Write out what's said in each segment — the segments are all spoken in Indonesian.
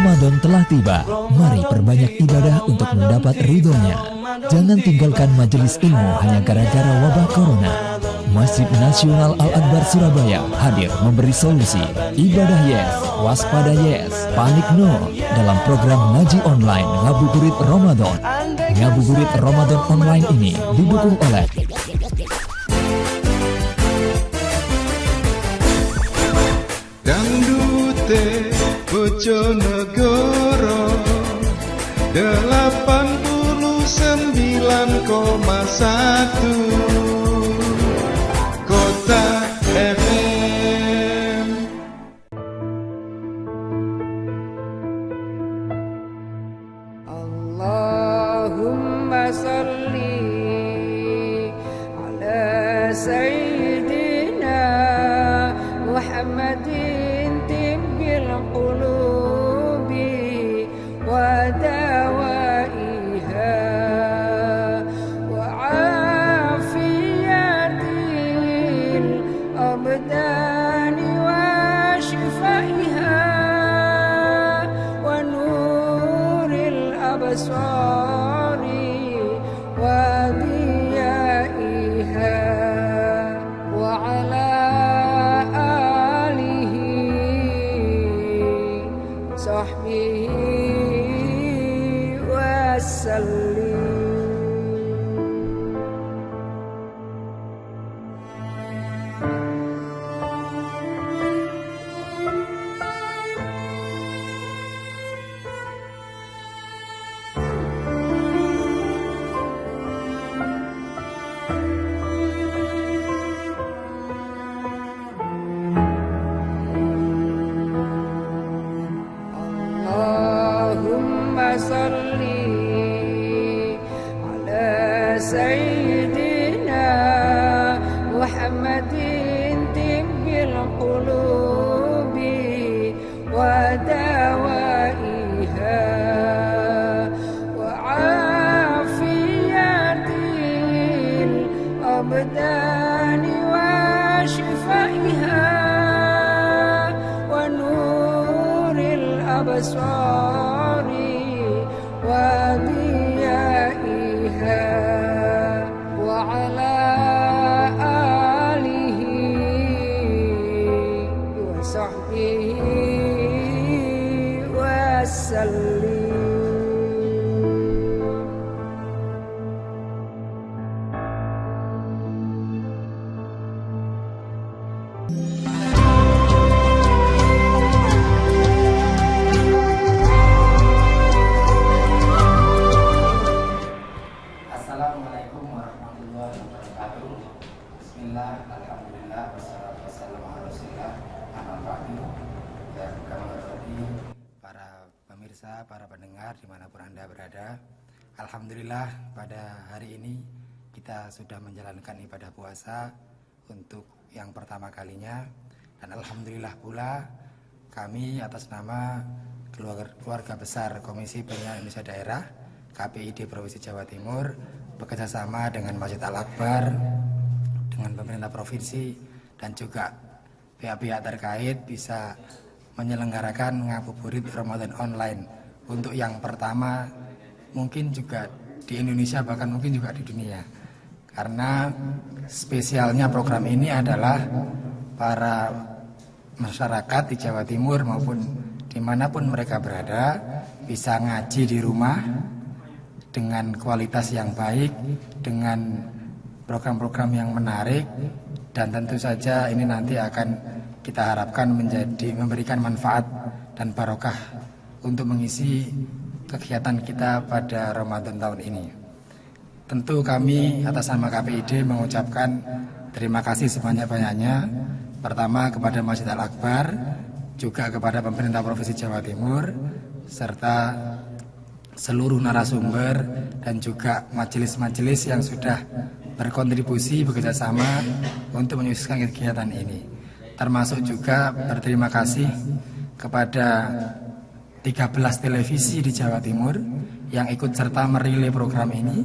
Ramadan telah tiba. Mari perbanyak ibadah untuk mendapat ridhonya. Jangan tinggalkan majelis ilmu hanya gara-gara wabah corona. Masjid Nasional Al-Akbar Surabaya hadir memberi solusi. Ibadah yes, waspada yes, panik no dalam program ngaji online Ngabuburit Ramadan. Ngabuburit Ramadan online ini didukung oleh Dangdute Bojonegoro 89,1 Kota FM. Allahumma salli ala Sayyidina Muhammadin tibbil qulubi wa dawaiha wa afiyatil abdani wa shifaiha wa nuril absari wa diyaiha wa ala sahbihi wasallim. Allahumma salli ala Sayyidina Muhammadin tibbil qulubi wa dawaiha wa afiyatil abdani wa shifaiha wa nuril absari wa diyaiha wa ala alihi wa sahbihi wasallim. Assalamualaikum warahmatullahi wabarakatuh. Bismillah, alhamdulillah, wassalatu wassalamu ala rasulillah, amma ba'du. Ya, kami hormati para pemirsa, para pendengar dimanapun Anda berada. Alhamdulillah pada hari ini kita sudah menjalankan ibadah puasa untuk yang pertama kalinya. Dan alhamdulillah pula kami atas nama keluarga besar Komisi Penyiaran Indonesia Daerah KPID Provinsi Jawa Timur bekerjasama dengan Masjid Al-Akbar, dengan pemerintah provinsi dan juga pihak-pihak terkait bisa menyelenggarakan ngabuburit Ramadan online untuk yang pertama mungkin juga di Indonesia, bahkan mungkin juga di dunia. Karena spesialnya program ini adalah para masyarakat di Jawa Timur maupun dimanapun mereka berada bisa ngaji di rumah dengan kualitas yang baik, dengan program-program yang menarik, dan tentu saja ini nanti akan kita harapkan memberikan manfaat dan barokah untuk mengisi kegiatan kita pada Ramadan tahun ini. Tentu kami atas nama KPID mengucapkan terima kasih sebanyak-banyaknya. Pertama kepada Masjid Al-Akbar, juga kepada pemerintah Provinsi Jawa Timur, serta seluruh narasumber dan juga majelis-majelis yang sudah berkontribusi bekerjasama untuk menyukseskan kegiatan ini. Termasuk juga berterima kasih kepada 13 televisi di Jawa Timur yang ikut serta merilai program ini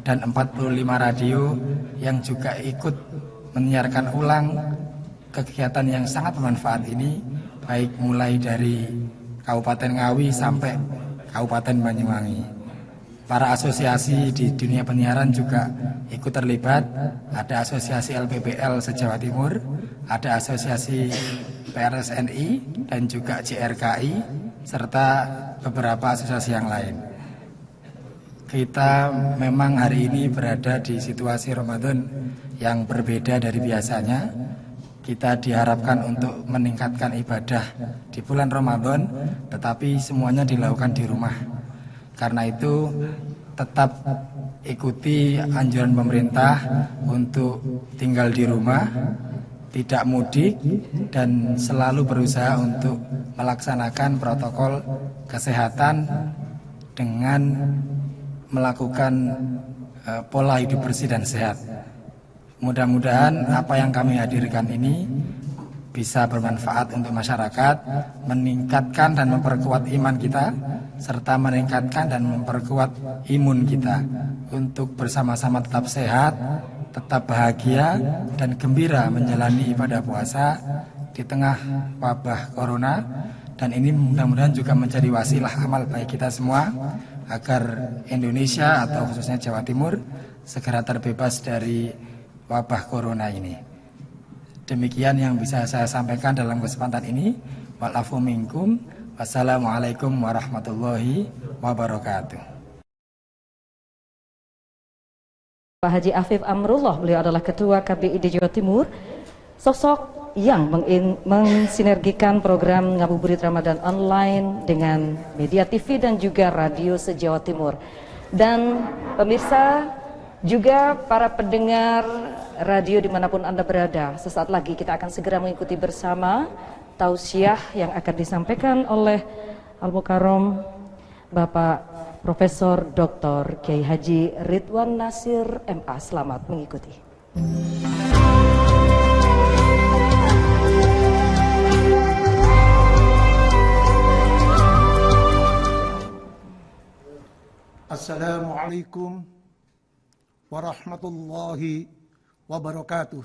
dan 45 radio yang juga ikut menyiarkan ulang kegiatan yang sangat bermanfaat ini, baik mulai dari Kabupaten Ngawi sampai Kabupaten Banyuwangi. Para asosiasi di dunia penyiaran juga ikut terlibat. Ada asosiasi LPBL se-Jawa Timur, ada asosiasi PRSNI dan juga JRKI, serta beberapa asosiasi yang lain. Kita memang hari ini berada di situasi Ramadan yang berbeda dari biasanya. Kita diharapkan untuk meningkatkan ibadah di bulan Ramadan, tetapi semuanya dilakukan di rumah. Karena itu tetap ikuti anjuran pemerintah untuk tinggal di rumah, tidak mudik, dan selalu berusaha untuk melaksanakan protokol kesehatan dengan melakukan pola hidup bersih dan sehat. Mudah-mudahan apa yang kami hadirkan ini bisa bermanfaat untuk masyarakat, meningkatkan dan memperkuat iman kita, serta meningkatkan dan memperkuat imun kita untuk bersama-sama tetap sehat, tetap bahagia dan gembira menjalani ibadah puasa di tengah wabah corona. Dan ini mudah-mudahan juga menjadi wasilah amal baik kita semua agar Indonesia atau khususnya Jawa Timur segera terbebas dari wabah corona ini. Demikian yang bisa saya sampaikan dalam kesempatan ini. Wa'alafu minkum. Wassalamualaikum warahmatullahi wabarakatuh. Pak Haji Afif Amrullah, beliau adalah Ketua KBID Jawa Timur, sosok yang mensinergikan program Ngabuburit Ramadan online dengan media TV dan juga radio se-Jawa Timur. Dan pemirsa, juga para pendengar radio dimanapun Anda berada, sesaat lagi kita akan segera mengikuti bersama tausiah yang akan disampaikan oleh Al-Mukarram Bapak Profesor Dr. Kiai Haji Ridwan Nasir MA. Selamat mengikuti. Assalamualaikum warahmatullahi wabarakatuh.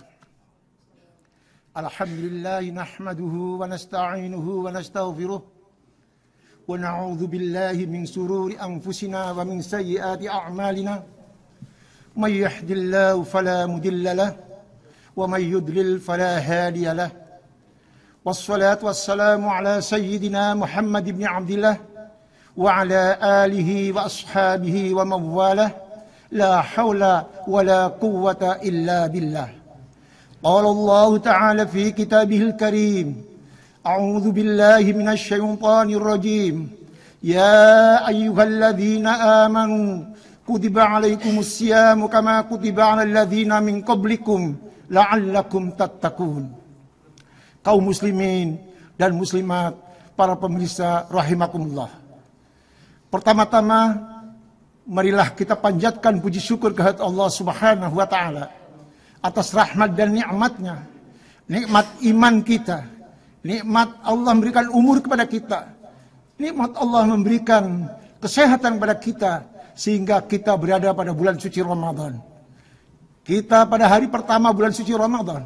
Alhamdulillah nahmaduhu wa nasta'inuhu wa nastaghfiruh wa na'udzu billahi min sururi anfusina wa min sayyiati a'malina. May yahdihillahu fala mudilla lahu wa may yudlil fala hadiya lahu. Wassalatu wassalamu ala sayyidina Muhammad ibn Abdillah wa ala alihi wa ashabihi wa mawalah. La hawla wa la quwwata illa billah. Qala Allah Ta'ala fi kitabihil karim. A'udzu billahi minasy syaithanir rajim. Ya ayyuhalladzina amanu kutiba 'alaikumus syamu kama kutiba 'alal ladzina min qablikum la'allakum tattaqun. Kaum muslimin dan muslimat, para pemirsa rahimakumullah. Pertama-tama marilah kita panjatkan puji syukur kehadirat Allah Subhanahu wa taala atas rahmat dan nikmatnya. Nikmat iman kita, nikmat Allah memberikan umur kepada kita, nikmat Allah memberikan kesehatan kepada kita sehingga kita berada pada bulan suci Ramadan. Kita pada hari pertama bulan suci Ramadan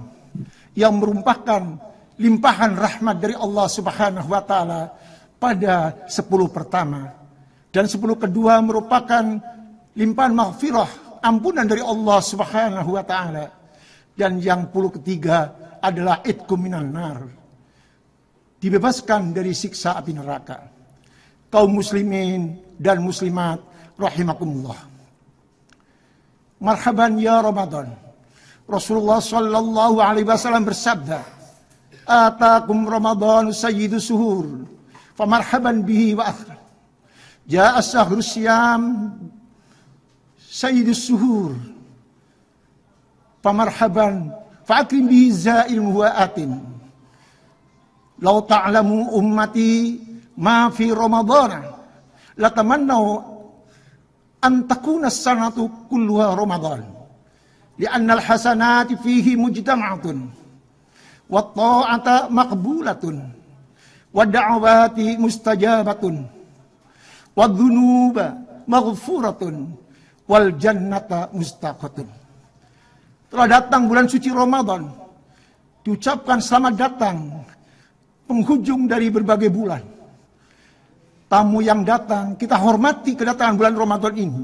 yang merupakan limpahan rahmat dari Allah Subhanahu wa taala pada 10 pertama. Dan 10 kedua merupakan limpahan maghfirah, ampunan dari Allah Subhanahu wa taala. Dan yang 10 ketiga adalah itqum minan nar, dibebaskan dari siksa api neraka. Kaum muslimin dan muslimat rahimakumullah. Marhaban ya Ramadan. Rasulullah sallallahu alaihi wasallam bersabda, "Atakum Ramadan sayyidus suhur, famarhaban bihi wa akhir. Ja'a syahrus syiyam sayyidus suhur, famarhaban fa'akrim bihi za'il muwa'atin. Law ta'lamu ummati ma fi ramadana latamannau an takuna as-sanatu kulluha ramadan. Li'anna al-hasanati fihi mujtama'atun wa ta'ata maqbulatun wa da'awati mustajabatun wa dhunuba maghfuratun wal jannata mustaqatun." Telah datang bulan suci Ramadan, diucapkan selamat datang penghujung dari berbagai bulan. tamu yang datang, kita hormati kedatangan bulan Ramadan ini.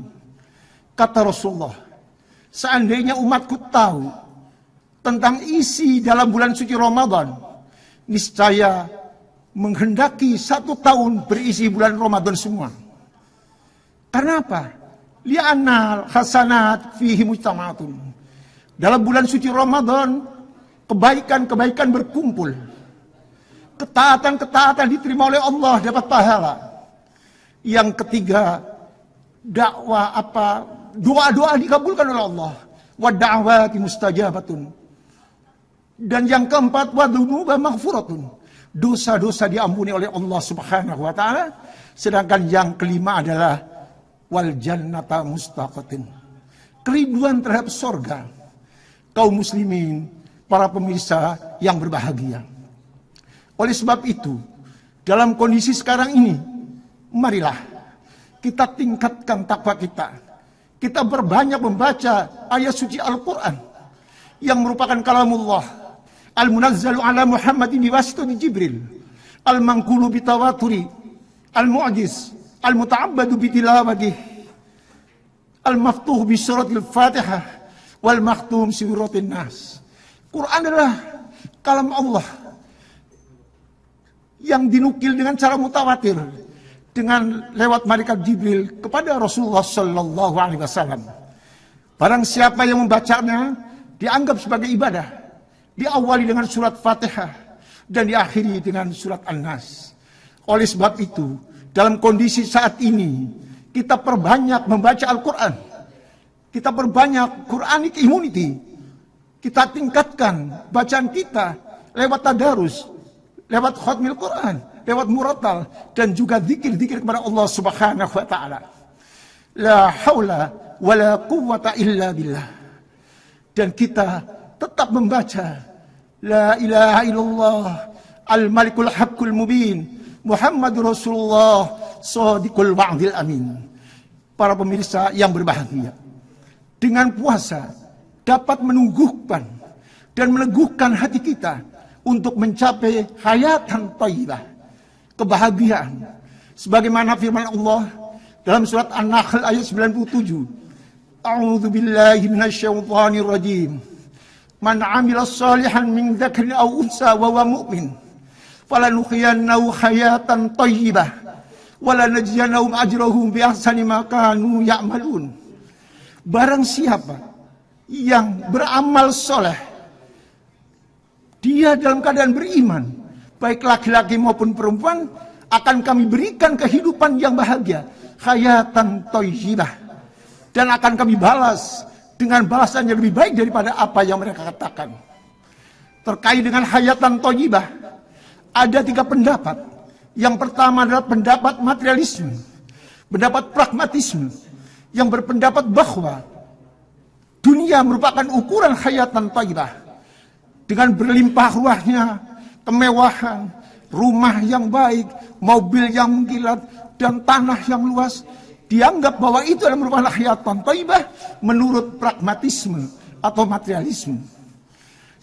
Kata Rasulullah, seandainya umatku tahu tentang isi dalam bulan suci Ramadan, niscaya menghendaki 1 tahun berisi bulan Ramadan semua. Karena apa? Li'annal hasanat fihi mujtama'atun. Dalam bulan suci Ramadan, kebaikan-kebaikan berkumpul. Ketaatan-ketaatan diterima oleh Allah, dapat pahala. Yang ketiga, dakwah doa-doa dikabulkan oleh Allah. Wa da'wati mustajabatun. Dan yang keempat, wa dzunuba maghfuratun. Dosa-dosa diampuni oleh Allah Subhanahu wa taala. Sedangkan yang kelima adalah wal jannata mustaqatin. Keriduan terhadap sorga. Kaum muslimin, para pemirsa yang berbahagia. Oleh sebab itu, dalam kondisi sekarang ini, marilah kita tingkatkan takwa kita. Kita berbanyak membaca ayat suci Al-Quran yang merupakan kalamullah. Al-munazzalu ala Muhammadin biwasitati Jibril. Al-manqulu bitawaturi. Al-mu'jiz. Al-muta'abbadu bitilawatih. Al-maftuh bisuratil Fatihah. Wal-makhtum suratin Nas. Quran adalah kalam Allah yang dinukil dengan cara mutawatir dengan lewat malaikat Jibril kepada Rasulullah sallallahu alaihi wasallam. Barang siapa yang membacanya dianggap sebagai ibadah. Diawali dengan surat Fatihah dan diakhiri dengan surat An-Nas. Oleh sebab itu, dalam kondisi saat ini kita perbanyak membaca Al-Quran. Kita perbanyak Quranic immunity. Kita tingkatkan bacaan kita lewat tadarus, lewat khatmil Quran, lewat muratal, dan juga zikir-zikir kepada Allah Subhanahu wa taala. La haula wala quwwata illa billah. Dan kita tetap membaca La ilaha illallah Al-Malikul Haqqul Mubin Muhammadur Rasulullah Shadiqul Wa'dil Amin. Para pemirsa yang berbahagia, dengan puasa dapat menumbuhkan dan meneguhkan hati kita untuk mencapai hayatan thayyibah, kebahagiaan. Sebagaimana firman Allah dalam surat An-Nahl ayat 97. A'udzu billahi minasyaitonir rajim. Man 'amila shalihan min dzakarin aw unsa wa huwa mu'min falanuhyiyannahu hayatan thayyibah wa lanajziyannahum ajrahum bi ahsani ma kanu ya'malun. Barang siapa yang beramal soleh, dia dalam keadaan beriman, baik laki-laki maupun perempuan, akan kami berikan kehidupan yang bahagia, hayatan thayyibah, dan akan kami balas dengan balasan yang lebih baik daripada apa yang mereka katakan. Terkait dengan hayatan thayyibah, ada 3 pendapat. Yang pertama adalah pendapat materialisme, pendapat pragmatisme, yang berpendapat bahwa dunia merupakan ukuran hayatan thayyibah. Dengan berlimpah ruahnya, kemewahan, rumah yang baik, mobil yang mengkilat, dan tanah yang luas, dianggap bahwa itu adalah merupakan hayatan thayyibah menurut pragmatisme atau materialisme.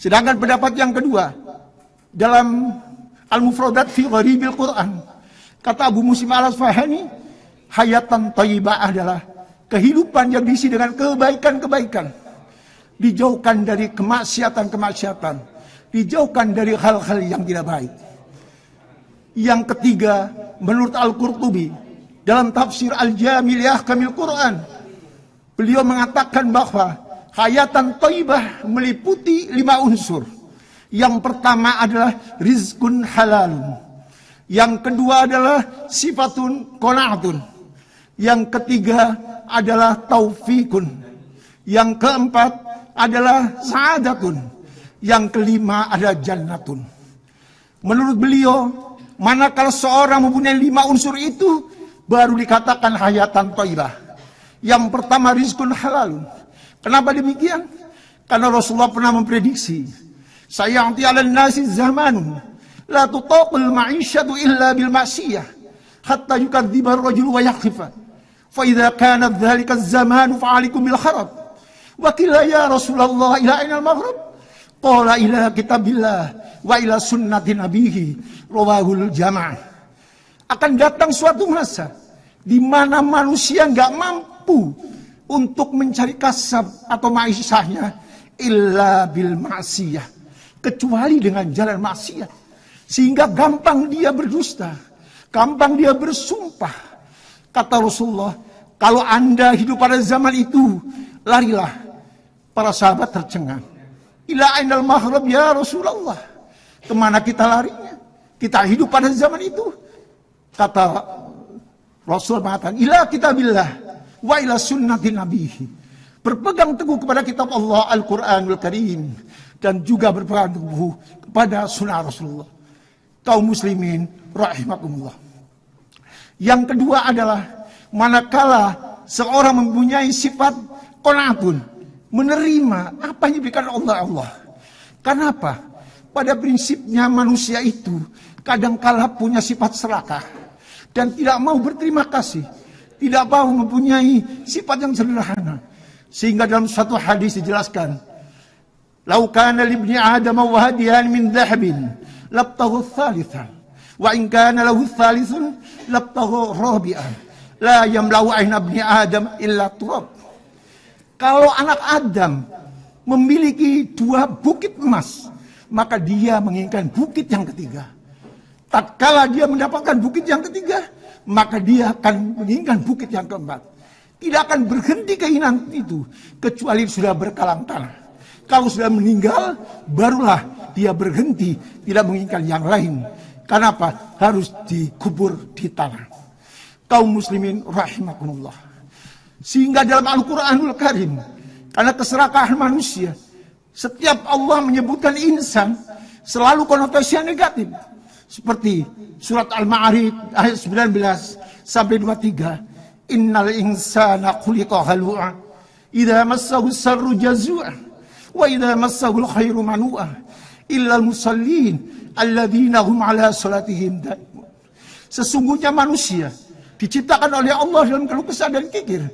Sedangkan pendapat yang kedua, dalam Al-Mufradat fi Gharibil Quran, kata Abu Muslim Al-Asfahani, hayatan thayyibah adalah kehidupan yang diisi dengan kebaikan-kebaikan, dijauhkan dari kemaksiatan-kemaksiatan, dijauhkan dari hal-hal yang tidak baik. Yang ketiga, menurut Al-Qurtubi dalam tafsir Al-Jami' li Ahkamil Quran, beliau mengatakan bahwa hayatan thayyibah meliputi 5 unsur. Yang pertama adalah rizqun halalun. Yang kedua adalah sifatun qanaatun. Yang ketiga adalah taufikun. Yang keempat adalah sa'adatun. Yang kelima adalah jannatun. Menurut beliau, manakala seorang mempunyai 5 unsur itu, baru dikatakan hayatan thayyibah. Yang pertama rizqun halalun. Kenapa demikian? Karena Rasulullah pernah memprediksi, sayati 'alan nasi zamanun la tutaqul ma'isyatu illa bil ma'siyah hatta yukadziba ar-rajulu wa yakhfa. Fa idza kana dzalika az-zamanu fa'alikum bil kharab. Wa qila ya Rasulullah ila ainal maghrib? Qala ila kitabillah wa ila sunnati nabihi rawahul jamaah. Akan datang suatu masa di mana manusia nggak mampu untuk mencari kasab atau ma'isyahnya illa bil ma'siyah, kecuali dengan jalan maksiat. Sehingga gampang dia berdusta, gampang dia bersumpah. Kata Rasulullah, kalau Anda hidup pada zaman itu, larilah. Para sahabat tercengang. Ila ainal mahrab ya Rasulullah. Kemana kita larinya? Kita hidup pada zaman itu. Kata Rasul mengatakan, ila kitabillah wa ila sunnati nabihi. Berpegang teguh kepada kitab Allah Al-Quranul Karim. Dan juga berpegang teguh kepada sunnah Rasulullah. Kaum muslimin rahimakumullah. Yang kedua adalah manakala seorang mempunyai sifat qanaatun, menerima apa yang diberikan Allah. Kenapa? Pada prinsipnya manusia itu kadangkala punya sifat serakah dan tidak mau berterima kasih, tidak mau mempunyai sifat yang sederhana. Sehingga dalam satu hadis dijelaskan, "Lau kana li ibni Adam wahdiyan min dhahabin, labtaghu tsalitsan, wa in kana lahu tsalithun, labtaghu rabi'an, la yamlau aina ibni Adam illa turab." Kalau anak Adam memiliki 2 bukit emas, maka dia menginginkan bukit yang ketiga. Tatkala dia mendapatkan bukit yang ketiga, maka dia akan menginginkan bukit yang keempat. Tidak akan berhenti keinginan itu, kecuali sudah berkalang tanah. Kalau sudah meninggal, barulah dia berhenti, tidak menginginkan yang lain. Kenapa? Harus dikubur di tanah. Kaum muslimin rahimakumullah. Sehingga dalam Al-Quranul Karim, karena keserakahan manusia, setiap Allah menyebutkan insan selalu konotasi yang negatif. Seperti surat Al-Ma'arij ayat 19 sampai 23. Innal insana khuliqa halu'a, idza massahu sarru jazu'a, wa idza massahu khairu manu'a, illa al-musallin alladzina hum ala salatihim daimun. Sesungguhnya manusia diciptakan oleh Allah dalam keluh kesah dan kikir.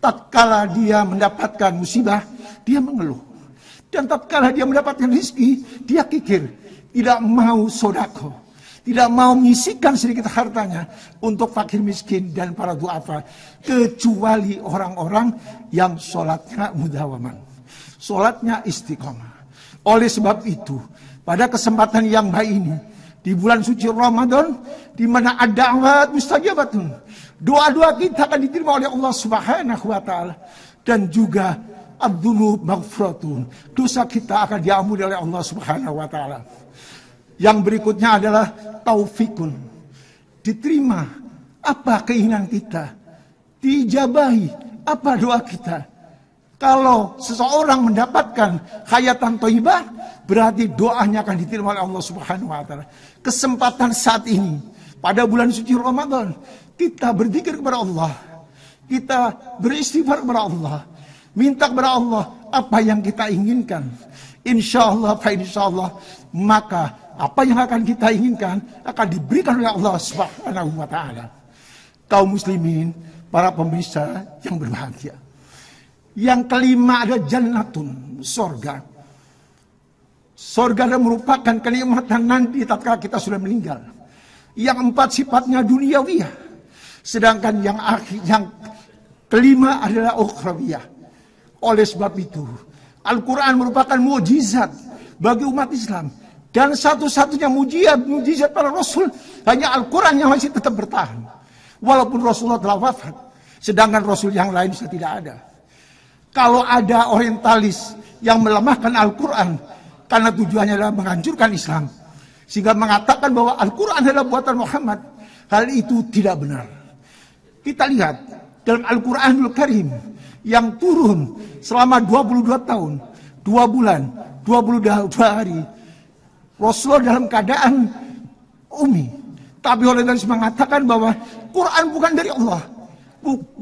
Tatkala dia mendapatkan musibah, dia mengeluh. Dan tatkala dia mendapatkan rezeki, dia kikir. Tidak mau sodako, tidak mau menyisihkan sedikit hartanya untuk fakir miskin dan para duafa. Kecuali orang-orang yang sholatnya mudawaman, sholatnya istiqomah. Oleh sebab itu, pada kesempatan yang baik ini, di bulan suci Ramadan, di mana ada da'wat mustajabatun, doa-doa kita akan diterima oleh Allah Subhanahu wa taala, dan juga ad-dzunub maghfuratun, dosa kita akan diampuni oleh Allah Subhanahu wa taala. Yang berikutnya adalah taufikun, diterima apa keinginan kita, diijabahi apa doa kita. Kalau seseorang mendapatkan hayatan thayyibah, berarti doanya akan diterima oleh Allah Subhanahu wa taala. Kesempatan saat ini pada bulan suci Ramadan, kita berzikir kepada Allah, kita beristighfar kepada Allah, minta kepada Allah apa yang kita inginkan. Insyaallah, maka apa yang akan kita inginkan akan diberikan oleh Allah Subhanahu wa taala. Kaum muslimin, para pemirsa yang berbahagia. Yang kelima ada jannatun, sorga. Sorga adalah merupakan kenikmatan nanti tatkala kita sudah meninggal. Yang 4 sifatnya duniawiyah. Sedangkan yang kelima adalah ukhrawiyah. Oleh sebab itu, Al-Quran merupakan mukjizat bagi umat Islam. Dan satu-satunya mukjizat para Rasul, hanya Al-Quran yang masih tetap bertahan. Walaupun Rasulullah telah wafat, sedangkan Rasul yang lain sudah tidak ada. Kalau ada orientalis yang melemahkan Al-Quran karena tujuannya adalah menghancurkan Islam, sehingga mengatakan bahwa Al-Quran adalah buatan Muhammad, hal itu tidak benar. Kita lihat dalam Al-Quranul Karim yang turun selama 22 tahun, 2 bulan, 22 hari, Rasulullah dalam keadaan umi. Tapi orientalis mengatakan bahwa Quran bukan dari Allah,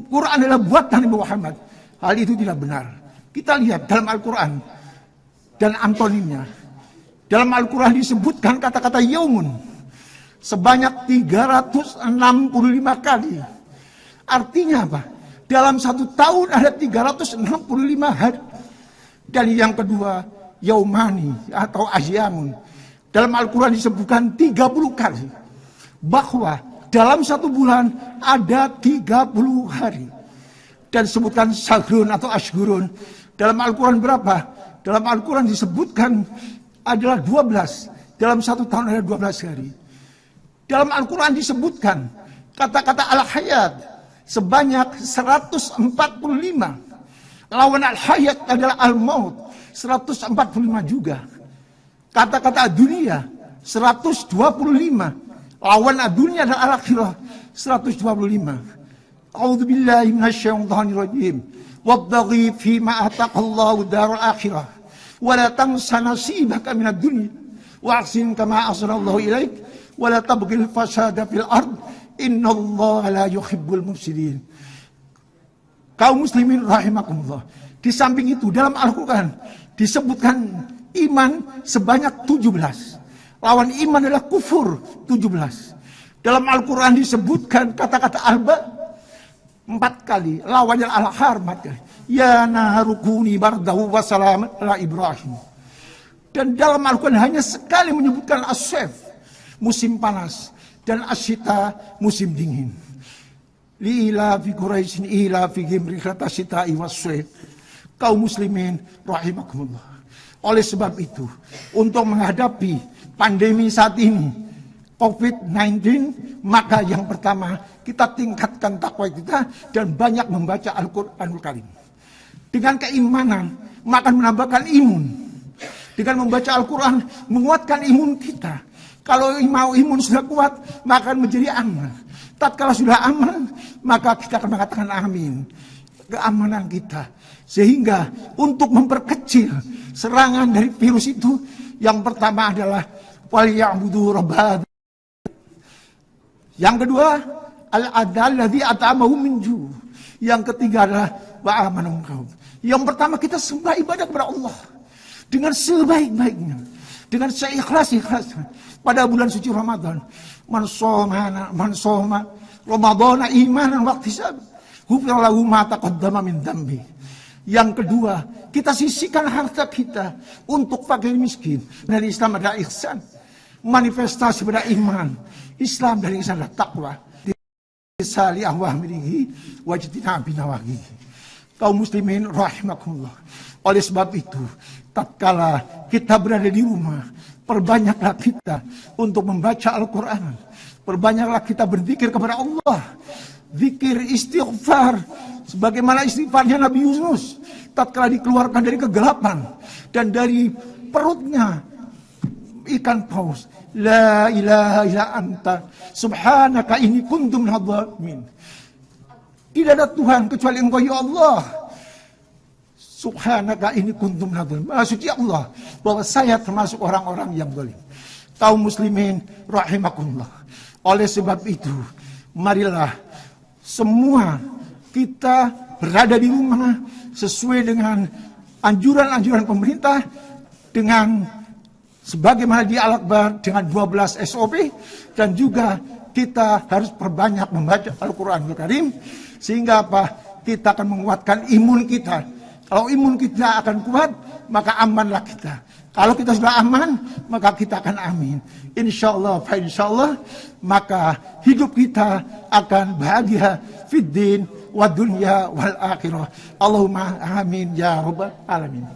Quran adalah buatan Nabi Muhammad. Hal itu tidak benar. Kita lihat dalam Al-Quran dan antonimnya. Dalam Al-Quran disebutkan kata-kata yaumun sebanyak 365 kali. Artinya apa? Dalam 1 tahun ada 365 hari. Dan yang kedua, yaumani atau ahyamun. Dalam Al-Quran disebutkan 30 kali. Bahwa Dalam satu bulan ada 30 hari. Dan sebutkan syahrun atau ashgurun. Dalam Al-Quran berapa? Dalam Al-Quran disebutkan adalah 12. Dalam satu tahun ada 12 hari. Dalam Al-Quran disebutkan kata-kata al-hayat sebanyak 145. Lawan al-hayat adalah al-maut. 145 juga. Kata-kata dunia 125. Lawan dunia adalah al-akhirah 125. A'udzubillahi minasyaitonirrajim. Wabtaghi fima ataqallahu daral akhirah wa la tansa nasibaka minad dunya wa ahsin kama ahsanallahu ilaik wa la tabghil fasada fil ard innallaha la yuhibbul mufsidin. Kaum muslimin rahimakumullah. Di samping itu dalam Al-Qur'an disebutkan iman sebanyak 17. Lawan iman adalah kufur 17. Dalam Al-Quran disebutkan kata-kata alba 4 kali. Lawannya al-har 4 kali. Ya naharukuni bardahu wa salam ala Ibrahim. Dan dalam Al-Quran hanya sekali menyebutkan as-sayf, musim panas, dan as-syita, musim dingin. Li'ila fi Quraisyin ila fi gimrihlata syita'i was-sayf. Kaum muslimin rahimakumullah. Oleh sebab itu, untuk menghadapi pandemi saat ini, COVID-19, maka yang pertama kita tingkatkan takwa kita dan banyak membaca Al-Quranul Karim. Dengan keimanan, maka menambahkan imun. Dengan membaca Al-Quran, menguatkan imun kita. Kalau mau imun sudah kuat, maka akan menjadi aman. Tatkala sudah aman, maka kita akan mengatakan amin. Keamanan kita. Sehingga untuk memperkecil serangan dari virus itu, yang pertama adalah waliya'budu rabb. Yang kedua, al-adal ladzi at'amahum min ju'. Yang ketiga adalah wa'amanahum qaum. Yang pertama kita sembah ibadah kepada Allah dengan sebaik-baiknya, dengan seikhlas-ikhlasnya pada bulan suci Ramadan. Man shoma Ramadhana imanan wa ihtisaban, ghufira lahu ma taqaddama min dambi. Yang kedua, kita sisihkan harta kita untuk fakir miskin. Dan Islam adalah ihsan, manifestasi pada iman. Islam dari ihsan adalah takwa. Sali ahwahmirihi wajtina binawahi. Kaum muslimin rahimakumullah. Oleh sebab itu, tatkala kita berada di rumah, perbanyaklah kita untuk membaca Al-Quran. Perbanyaklah kita berzikir kepada Allah. Zikir istighfar sebagaimana istighfarnya Nabi Yunus tatkala dikeluarkan dari kegelapan dan dari perutnya ikan paus. La ilaha illa anta subhanaka inni kuntu minadh dhalimin. Tidak ada Tuhan kecuali Engkau ya Allah. Subhanaka inni kuntu minadh dhalimin. Maha suci Allah bahwa saya termasuk orang-orang yang zalim. Kaum muslimin rahimakumullah. Oleh sebab itu, marilah semua kita berada di rumah sesuai dengan anjuran-anjuran pemerintah, dengan sebagaimana di Al-Akbar dengan 12 SOP, dan juga kita harus perbanyak membaca Al-Quranul Karim sehingga apa? Kita akan menguatkan imun kita. Kalau imun kita akan kuat, maka amanlah kita. Kalau kita sudah aman, maka kita akan amin. Insyaallah, fa insyaallah, maka hidup kita akan bahagia fid din wa dunya wal akhirah. Allahumma amin ya rabbal alamin.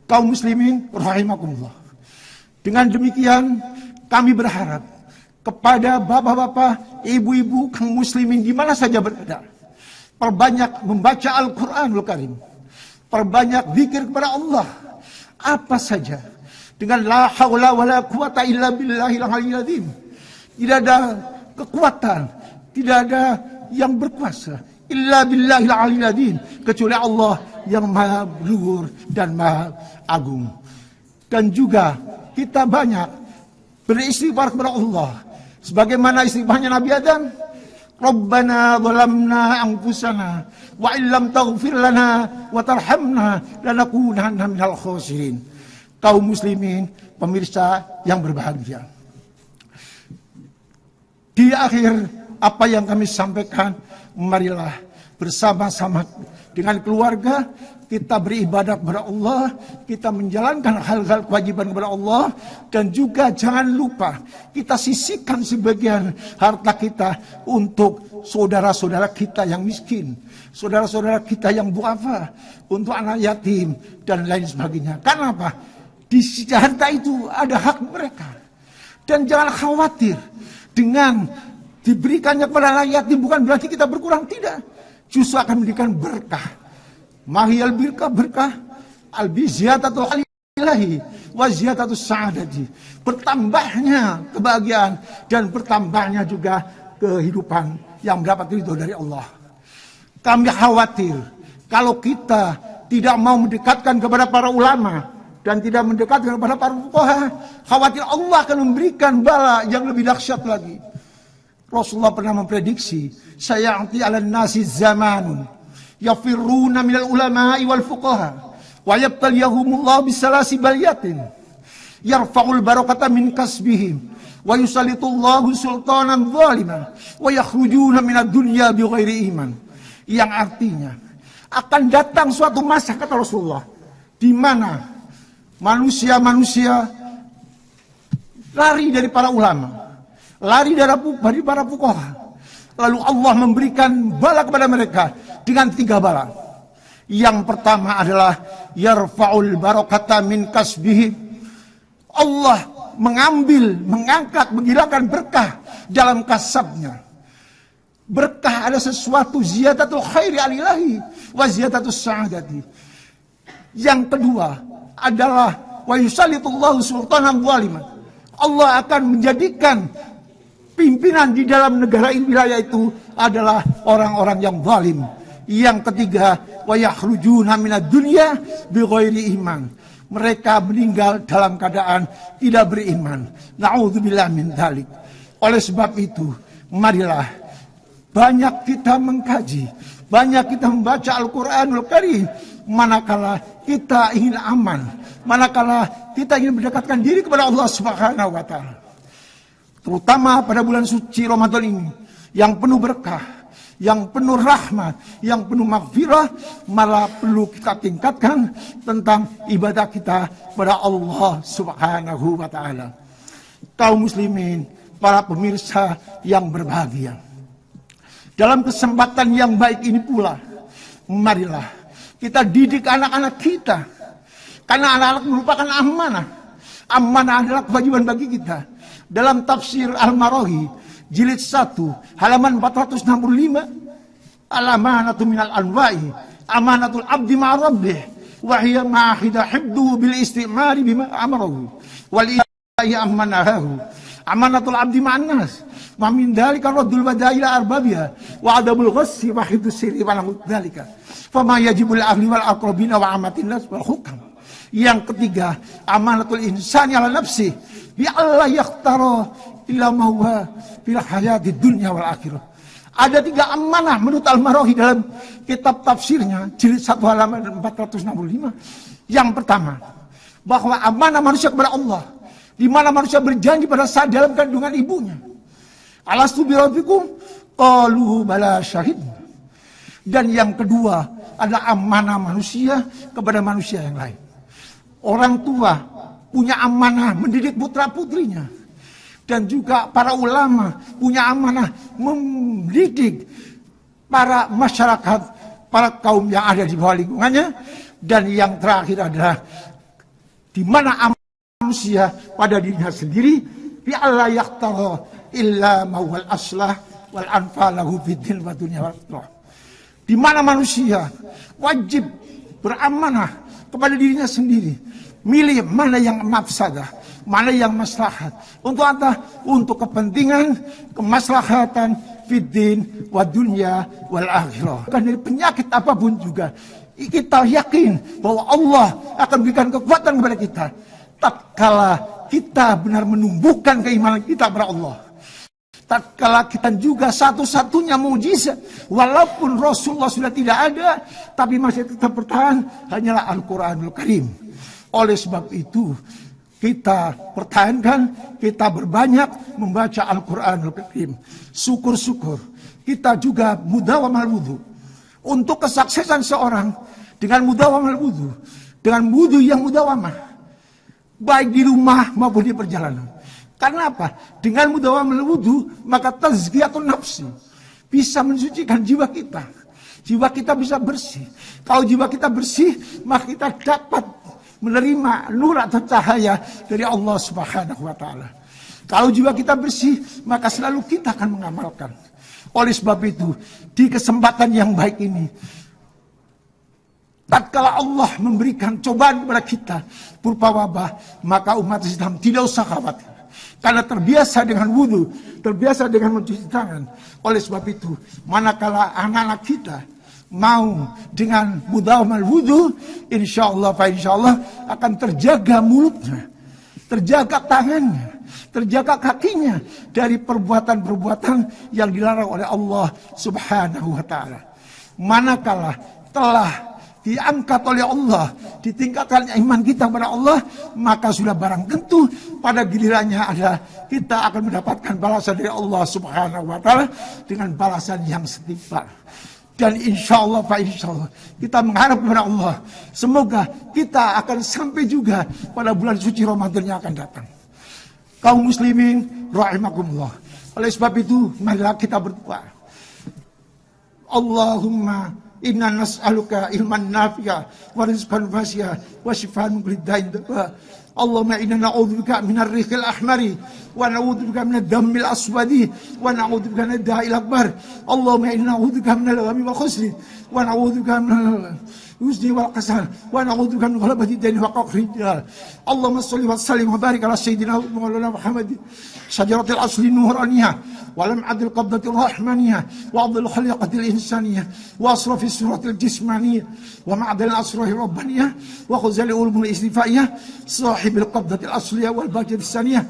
Kaum muslimin rahimakumullah. Dengan demikian kami berharap kepada bapak-bapak, ibu-ibu kaum muslimin di mana saja berada, perbanyak membaca Al-Qur'anul Karim. Perbanyak zikir kepada Allah. Apa saja. Dengan la haula wa la quwata illa billahil aliyyil azim. Tidak ada kekuatan, tidak ada yang berkuasa illa billahil aliyyil azim, kecuali Allah yang maha luhur dan maha agung. Dan juga kita banyak beristighfar kepada Allah. Sebagaimana istighfarnya Nabi Adam. Rabbana zalamna anfusana wa illam taghfir lana wa tarhamna lanakunanna minal khasirin. Kaum muslimin, pemirsa yang berbahagia. Di akhir apa yang kami sampaikan, marilah bersama-sama dengan keluarga kita beribadah kepada Allah, kita menjalankan hal-hal kewajiban kepada Allah, dan juga jangan lupa kita sisihkan sebagian harta kita untuk saudara-saudara kita yang miskin, saudara-saudara kita yang duafa, untuk anak yatim dan lain sebagainya. Karena apa? Di sisi harta itu ada hak mereka. Dan jangan khawatir dengan diberikannya kepada anak yatim bukan berarti kita berkurang, tidak. Justru akan memberikan berkah. Mahiyal berkah al-biziyatatu alilahi wa ziyatatu sa'adati. Bertambahnya kebahagiaan dan bertambahnya juga kehidupan yang mendapat ridho dari Allah. Kami khawatir kalau kita tidak mau mendekatkan kepada para ulama dan tidak mendekatkan kepada para fuqaha, khawatir Allah akan memberikan bala yang lebih dahsyat lagi. Rasulullah pernah memprediksi, sayati 'alan nasi zamanun yafirruna minal ulama'i wal fuqaha wa yabtaliyahumullah bisalasi balyatin yarfa'ul barakata min kasbihim wa yusalitullahu sultanan zaliman wa yakhrujuna minad dunya bighairi iman. Yang artinya akan datang suatu masa, kata Rasulullah, di mana manusia-manusia lari dari para ulama, lari dari para fuqaha. Lalu Allah memberikan bala kepada mereka dengan 3 bala. Yang pertama adalah yarfa'ul barakata min kasbihim. Allah mengambil, mengangkat, menghilangkan berkah dalam kasabnya. Berkah ada sesuatu ziyadatul khairi alilahi wa ziyadatus sa'adati. Yang kedua adalah wa yusalitullahu sultanan zaliman. Allah akan menjadikan pimpinan di dalam negara wilayah itu adalah orang-orang yang zalim. Yang ketiga, wa yakhrujuna minad dunya bighairi iman. Mereka meninggal dalam keadaan tidak beriman. Na'udzubillah min dzalik. Oleh sebab itu, marilah banyak kita mengkaji, banyak kita membaca Al-Qur'anul Karim manakala kita ingin aman, manakala kita ingin mendekatkan diri kepada Allah Subhanahu wa taala. Terutama pada bulan suci Ramadan ini yang penuh berkah, yang penuh rahmat, yang penuh maghfirah, malah perlu kita tingkatkan tentang ibadah kita kepada Allah Subhanahu wa taala. Kaum muslimin, para pemirsa yang berbahagia. Dalam kesempatan yang baik ini pula, marilah kita didik anak-anak kita. Karena anak-anak merupakan amanah. Amanah adalah kewajiban bagi kita. Dalam tafsir Al-Marahi jilid 1 halaman 465, al-amanatu minal anwa'i amanatul abdi ma'a rabbih wa hiya ma'ahida hibdu bil istimari bima amarahu wal ilahi ammanahu amanatul abdi ma'an nas wa min dhalika raddul wadaila arbabiha wa adabul ghassi wa hibdus sirri wa lahu dhalika fama yajibul ahli wal aqrabina wa amatin nas wal hukam. Yang ketiga, amanatul insani ala nafsi bi Allah yakhtara illa ma huwa fil hayatid dunya wal akhirah. Ada 3 amanah menurut Al-Marahi dalam kitab tafsirnya jilid 1 halaman 465. Yang pertama, bahwa amanah manusia kepada Allah, di mana manusia berjanji pada saat dalam kandungan ibunya. Alastu bi rabbikum qalu bala syahid. Dan yang kedua adalah amanah manusia kepada manusia yang lain. Orang tua punya amanah mendidik putra-putrinya. Dan juga para ulama punya amanah mendidik para masyarakat, para kaum yang ada di bawah lingkungannya. Dan yang terakhir adalah di mana manusia pada dirinya sendiri, bi Allah yakhtara illa mawal aslah wal anfalahu fiddin wa dunya wal akhirah. Di mana manusia wajib beramanah kepada dirinya sendiri, milih mana yang mafsadah, mana yang maslahat. Untuk apa? Untuk kepentingan, kemaslahatan fiddin wa dunya wal akhirah. Bukan dari penyakit apapun juga. Kita yakin bahwa Allah akan berikan kekuatan kepada kita tatkala kita benar menumbuhkan keimanan kita kepada Allah. Tatkala kita juga satu-satunya mukjizat, walaupun Rasulullah sudah tidak ada, tapi masih tetap bertahan, hanyalah Al-Quranul Karim. Oleh sebab itu, kita pertahankan, kita berbanyak membaca Al-Quranul Karim. Syukur-syukur, kita juga mudawamah wudu. Untuk kesuksesan seorang dengan mudawamah wudu, dengan wudu yang mudawamah, baik di rumah maupun di perjalanan. Karena apa? Dengan mudawamah wudu, maka tazkiyatun nafsi bisa mensucikan jiwa kita. Jiwa kita bisa bersih. Kalau jiwa kita bersih, maka kita dapat menerima nur atau cahaya dari Allah Subhanahu wa taala. Kalau jiwa kita bersih, maka selalu kita akan mengamalkan. Oleh sebab itu, di kesempatan yang baik ini, tatkala Allah memberikan cobaan kepada kita berupa wabah, maka umat Islam tidak usah khawatir. Karena terbiasa dengan wudu, terbiasa dengan mencuci tangan. Oleh sebab itu, manakala anak-anak kita mau dengan mudawamah wudu, insyaallah akan terjaga mulutnya, terjaga tangannya, terjaga kakinya dari perbuatan-perbuatan yang dilarang oleh Allah Subhanahu wa taala. Manakala telah diangkat oleh Allah, ditingkatkan iman kita kepada Allah, maka sudah barang tentu pada gilirannya ada kita akan mendapatkan balasan dari Allah Subhanahu wa taala dengan balasan yang setimpal. Dan insya Allah kita mengharap kepada Allah, semoga kita akan sampai juga pada bulan suci Ramadan yang akan datang. Kaum muslimin rahimakumullah. Oleh sebab itu, marilah kita berdoa. Allahumma inna nas'aluka ilman nafi'a wa rizqan wasi'a wa shifaan min kulli da'in. Allahumma inna na'udzubika minar rihil ahmari wa na'udzubika minad dammil aswadi wa na'udzubika minad da'il akbar. Allahumma inna na'udzubika minal ghami wal khusri wa na'udzubika minal husni wal qasar wa na'udzubika min ghalabati dayni wa qahri rijal. Allahumma shalli wa sallim wa barik ala sayyidina Maulana Muhammad syajaratil asli nuraniyah ولمعة القبضة الرحمانية وأفضل الخليقة الإنسانية وأصرف الصورة الجسمانية ومعدن الأسرار الربانية وخزل العلوم الاستفائية صاحب القبضة الأصلية والبهجة الثانية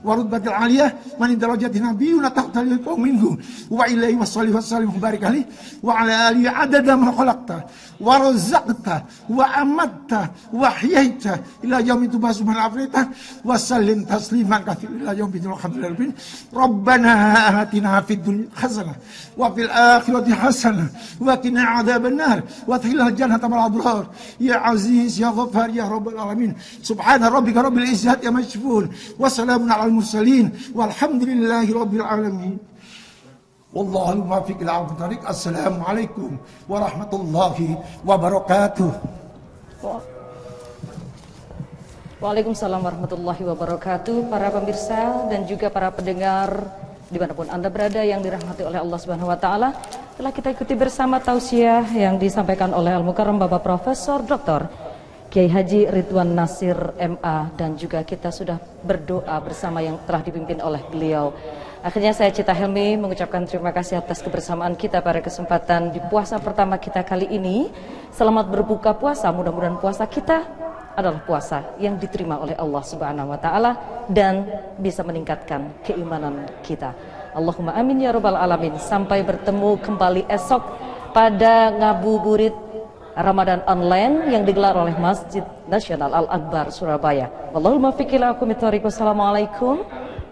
ورتبة العالية من درجة نبينا تختلف منه وإليه وصلي وسلم وبارك عليه وعلى آله عدد ما خلقت ورزقت وأمت وحييت إلى يوم تبعث من عفريته وسلم تسليما كثيرا إلى يوم الدين والحمد لله ربنا آتنا في الدنيا حسنة وفي الآخرة حسنة وقنا عذاب النار وادخلنا الجنة مع الأبرار يا عزيز يا غفار يا رب العالمين سبحان ربك رب العزة عما يصفون وسلام على المرسلين والحمد لله رب العالمين والله الموفق إلى أقرب الطريق. السلام عليكم ورحمة الله وبركاته. Waalaikumsalam warahmatullahi wabarakatuh. Para pemirsa dan juga para pendengar dimanapun Anda berada yang dirahmati oleh Allah Subhanahu wa taala, telah kita ikuti bersama tausiah yang disampaikan oleh Al-Mukarram Bapak Profesor Dr. Kiai Haji Ridwan Nasir MA, dan juga kita sudah berdoa bersama yang telah dipimpin oleh beliau. Akhirnya saya Cita Helmi mengucapkan terima kasih atas kebersamaan kita pada kesempatan di puasa pertama kita kali ini. Selamat berbuka puasa, mudah-mudahan puasa kita adalah puasa yang diterima oleh Allah Subhanahu wa taala dan bisa meningkatkan keimanan kita. Allahumma amin ya rabbal alamin. Sampai bertemu kembali esok pada ngabuburit Ramadan online yang digelar oleh Masjid Nasional Al-Akbar Surabaya. Wallahul muwaffiq ila aqwamit thoriq. Wassalamualaikum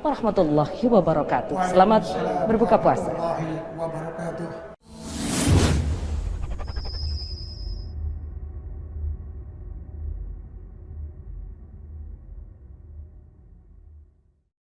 warahmatullahi wabarakatuh. Selamat berbuka puasa.